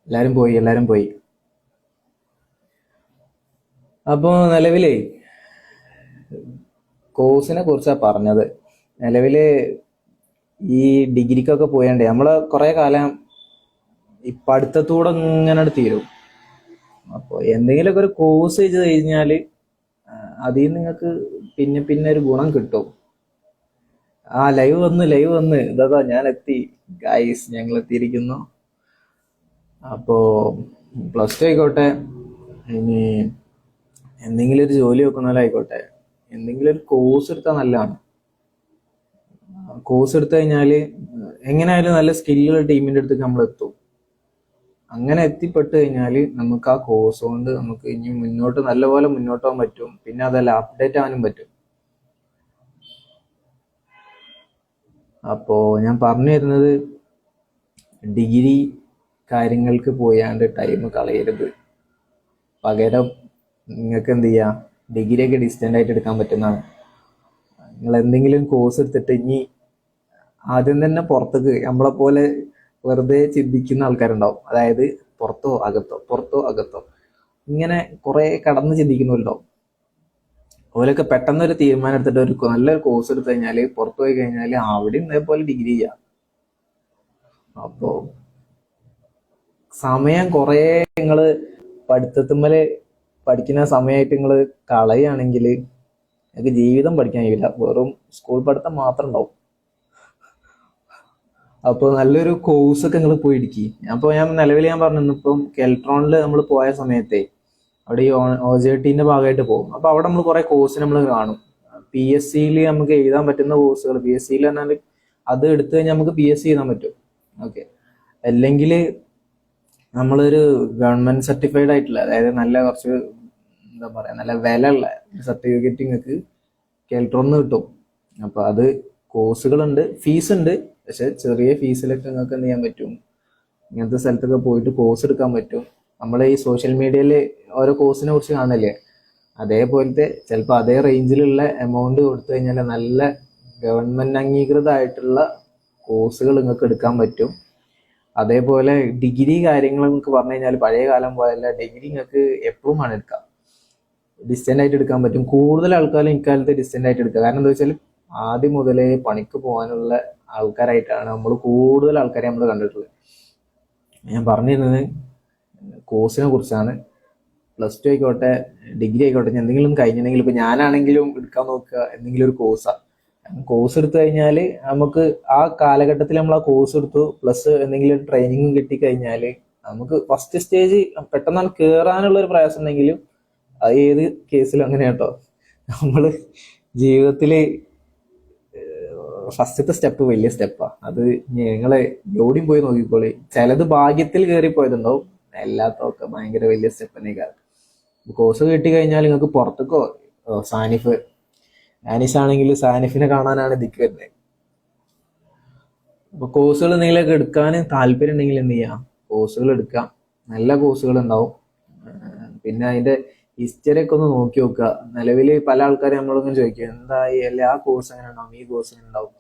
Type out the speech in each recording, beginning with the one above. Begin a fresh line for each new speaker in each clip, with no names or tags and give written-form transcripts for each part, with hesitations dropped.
എല്ലാരും പോയി. അപ്പോൾ നിലവിലേ കോഴ്സിനെ കുറിച്ചാ പറഞ്ഞത്. നിലവില് ഈ ഡിഗ്രിക്കൊക്കെ പോയണ്ടേ നമ്മള് കുറെ കാലം ഈ പഠിത്തത്തൂടെ ഇങ്ങനെ തീരും. അപ്പോൾ എന്തെങ്കിലുമൊക്കെ ഒരു കോഴ്സ് ചെയ്ത് കഴിഞ്ഞാല് അതിൽ നിന്ന് നിങ്ങൾക്ക് പിന്നെ പിന്നെ ഒരു ഗുണം കിട്ടും. ആ ലൈവ് വന്ന് ഇതാ ഞാൻ എത്തി. ഗൈസ്, ഞങ്ങൾ എത്തിയിരിക്കുന്നു. അപ്പോ പ്ലസ് ടു ആയിക്കോട്ടെ, ഇനി എന്തെങ്കിലും ഒരു ജോലി വെക്കണമല്ലോ, എന്തെങ്കിലും ഒരു കോഴ്സ് എടുത്താൽ നല്ലതാണ്. കോഴ്സ് എടുത്തു കഴിഞ്ഞാൽ എങ്ങനെയായാലും നല്ല സ്കില്ലുള്ള ടീമിന്റെ അടുത്തേക്ക് നമ്മൾ എത്തും. അങ്ങനെ എത്തിപ്പെട്ട് കഴിഞ്ഞാൽ നമുക്ക് ആ കോഴ്സ് കൊണ്ട് നമുക്ക് ഇനി മുന്നോട്ട് നല്ലപോലെ മുന്നോട്ട് പോകാൻ പറ്റും. പിന്നെ അതല്ല, അപ്ഡേറ്റ് ആവാനും പറ്റും. അപ്പോൾ ഞാൻ പറഞ്ഞു വരുന്നത്, ഡിഗ്രി കാര്യങ്ങൾക്ക് പോയാണ്ട് ടൈം കളയരുത്. പകരം നിങ്ങൾക്ക് എന്ത് ചെയ്യാം, ഡിഗ്രിയൊക്കെ ഡിസ്റ്റൻ്റ് ആയിട്ട് എടുക്കാൻ പറ്റുന്നതാണ്. നിങ്ങൾ എന്തെങ്കിലും കോഴ്സ് എടുത്തിട്ട് ഇനി ആദ്യം തന്നെ പുറത്തേക്ക് നമ്മളെ പോലെ വെറുതെ ചിന്തിക്കുന്ന ആൾക്കാരുണ്ടാവും. അതായത് പുറത്തോ അകത്തോ ഇങ്ങനെ കുറെ കടന്ന് ചിന്തിക്കുന്നവരുണ്ടാവും. അതുപോലെയൊക്കെ പെട്ടെന്നൊരു തീരുമാനം എടുത്തിട്ട് നല്ലൊരു കോഴ്സ് എടുത്തു കഴിഞ്ഞാൽ പുറത്തു പോയി കഴിഞ്ഞാൽ അവിടെ ഇതേപോലെ ഡിഗ്രി ചെയ്യാം. അപ്പോൾ സമയം കുറേ നിങ്ങൾ പഠിത്തത്തുമ്മല് പഠിക്കുന്ന സമയമായിട്ട് നിങ്ങൾ കളയുകയാണെങ്കിൽ നിങ്ങൾക്ക് ജീവിതം പഠിക്കാൻ കഴിയില്ല. വെറും സ്കൂൾ പഠിത്തം മാത്രം ഉണ്ടാവും. അപ്പോൾ നല്ലൊരു കോഴ്സൊക്കെ നിങ്ങൾ പോയി ഇരിക്കും. അപ്പോൾ ഞാൻ നിലവിൽ പറഞ്ഞു, ഇപ്പം കെൽട്രോണിൽ നമ്മൾ പോയ സമയത്തെ അവിടെ ഈ OJT ഭാഗമായിട്ട് പോകും. അപ്പോൾ അവിടെ നമ്മൾ കുറേ കോഴ്സ് നമ്മൾ കാണും. PSCയിൽ നമുക്ക് എഴുതാൻ പറ്റുന്ന കോഴ്സുകൾ, PSCയിൽ പറഞ്ഞാൽ അത് എടുത്തു കഴിഞ്ഞാൽ നമുക്ക് PSC എഴുതാൻ പറ്റും. ഓക്കെ, അല്ലെങ്കിൽ നമ്മളൊരു ഗവൺമെന്റ് സർട്ടിഫൈഡ് ആയിട്ടുള്ള, അതായത് നല്ല കുറച്ച് എന്താ പറയാ, നല്ല വിലയുള്ള സർട്ടിഫിക്കറ്റ് നിങ്ങൾക്ക് കെൽട്രോന്ന് കിട്ടും. അപ്പൊ അത് കോഴ്സുകളുണ്ട്, ഫീസ് ഉണ്ട്. പക്ഷെ ചെറിയ ഫീസിലൊക്കെ നിങ്ങൾക്ക് എന്ത് ചെയ്യാൻ പറ്റും, ഇങ്ങനത്തെ സ്ഥലത്തൊക്കെ പോയിട്ട് കോഴ്സ് എടുക്കാൻ പറ്റും. നമ്മൾ ഈ സോഷ്യൽ മീഡിയയിൽ ഓരോ കോഴ്സിനെ കുറിച്ച് കാണല്ലേ, അതേപോലത്തെ ചിലപ്പോൾ അതേ റേഞ്ചിലുള്ള എമൗണ്ട് കൊടുത്തു കഴിഞ്ഞാൽ നല്ല ഗവൺമെന്റ് അംഗീകൃതമായിട്ടുള്ള കോഴ്സുകൾ നിങ്ങൾക്ക് എടുക്കാൻ പറ്റും. അതേപോലെ ഡിഗ്രി കാര്യങ്ങൾ നിങ്ങൾക്ക് പറഞ്ഞു കഴിഞ്ഞാൽ പഴയ കാലം പോയല്ല, ഡിഗ്രി നിങ്ങൾക്ക് എപ്പോഴും ആണ് എടുക്കാം. ഡിസ്റ്റന്റ് ആയിട്ട് എടുക്കാൻ പറ്റും. കൂടുതൽ ആൾക്കാരും ഇക്കാലത്ത് ഡിസ്റ്റന്റ് ആയിട്ട് എടുക്കുക. കാരണം എന്താ വെച്ചാൽ ആദ്യം മുതലേ പണിക്ക് പോകാനുള്ള ആൾക്കാരായിട്ടാണ് കൂടുതൽ ആൾക്കാരെ നമ്മൾ കണ്ടിട്ടുള്ളത്. ഞാൻ പറഞ്ഞിരുന്നത് കോഴ്സിനെ കുറിച്ചാണ്. പ്ലസ് ടു ആയിക്കോട്ടെ, ഡിഗ്രി ആയിക്കോട്ടെ, എന്തെങ്കിലും കഴിഞ്ഞിട്ടുണ്ടെങ്കിൽ ഇപ്പൊ ഞാനാണെങ്കിലും എടുക്കാൻ നോക്കുക എന്തെങ്കിലും ഒരു കോഴ്സാണ്. കോഴ്സ് എടുത്തു കഴിഞ്ഞാൽ നമുക്ക് ആ കാലഘട്ടത്തിൽ നമ്മൾ ആ കോഴ്സ് എടുത്തു, പ്ലസ് എന്തെങ്കിലും ഒരു ട്രെയിനിങ്ങും കിട്ടിക്കഴിഞ്ഞാൽ നമുക്ക് ഫസ്റ്റ് സ്റ്റേജ് പെട്ടെന്ന് കയറാനുള്ള ഒരു പ്രയാസം ഉണ്ടെങ്കിലും അത് ഏത് കേസിലും അങ്ങനെ കേട്ടോ. നമ്മള് ജീവിതത്തില് ഫസ്റ്റത്തെ സ്റ്റെപ്പ് വലിയ സ്റ്റെപ്പാ. അത് നിങ്ങളെ എവിടെയും പോയി നോക്കിക്കോളി. ചിലത് ഭാഗ്യത്തിൽ കയറി പോയതുണ്ടാവും, എല്ലാത്തൊക്കെ ഭയങ്കര വലിയ സ്റ്റെപ്പ് തന്നെ കാരണം. കോഴ്സ് കിട്ടി കഴിഞ്ഞാൽ നിങ്ങൾക്ക് പുറത്തേക്കോ, സാനിഫ് ആനിസ് ആണെങ്കിൽ സാനിഫിനെ കാണാനാണ് ഇതിക്ക് വരുന്നത്. അപ്പൊ കോഴ്സുകൾ എന്തെങ്കിലുമൊക്കെ എടുക്കാൻ താല്പര്യം ഉണ്ടെങ്കിൽ എന്ത് ചെയ്യാം, കോഴ്സുകൾ എടുക്കാം. നല്ല കോഴ്സുകൾ ഉണ്ടാവും. പിന്നെ അതിന്റെ ഹിസ്റ്ററി ഒക്കെ ഒന്ന് നോക്കി നോക്കുക. നിലവിൽ പല ആൾക്കാരും നമ്മളൊന്നും ചോദിക്കുക എന്തായി, അല്ലെ ആ കോഴ്സ് എങ്ങനെ ഉണ്ടാവും, ഈ കോഴ്സ് എങ്ങനെ ഉണ്ടാവും.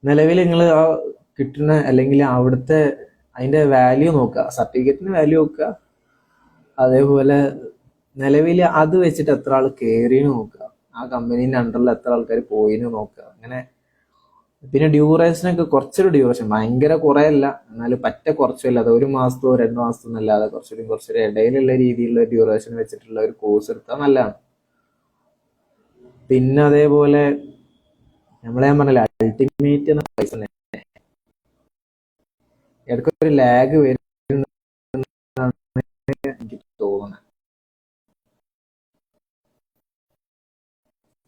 നിലവിൽ നിങ്ങൾ ആ കിട്ടുന്ന അല്ലെങ്കിൽ അവിടുത്തെ അതിന്റെ വാല്യൂ നോക്കുക, സർട്ടിഫിക്കറ്റിന് വാല്യൂ നോക്കുക. അതേപോലെ നിലവിൽ അത് വെച്ചിട്ട് എത്ര ആൾ കയറിയെന്ന് നോക്കുക, ആ കമ്പനീന്റെ അണ്ടറിൽ എത്ര ആൾക്കാർ പോയിന്ന് നോക്കുക. അങ്ങനെ പിന്നെ ഡ്യൂറേഷനൊക്കെ കുറച്ചൊരു ഡ്യൂറേഷൻ, ഭയങ്കര കുറെ അല്ല എന്നാലും പറ്റ കുറച്ചല്ല, അത് 1 മാസത്തോ 2 മാസത്തോ എന്നല്ലാതെ കുറച്ചൊരു ഇടയിലുള്ള രീതിയിലുള്ള ഡ്യൂറേഷൻ വെച്ചിട്ടുള്ള ഒരു കോഴ്സ് എടുത്താൽ നല്ലതാണ്. പിന്നെ അതേപോലെ ഞാൻ പറഞ്ഞില്ല, അൾട്ടിമേറ്റ് എന്ന പൈസ ഇടയ്ക്കൊരു ലാഗ് വരും.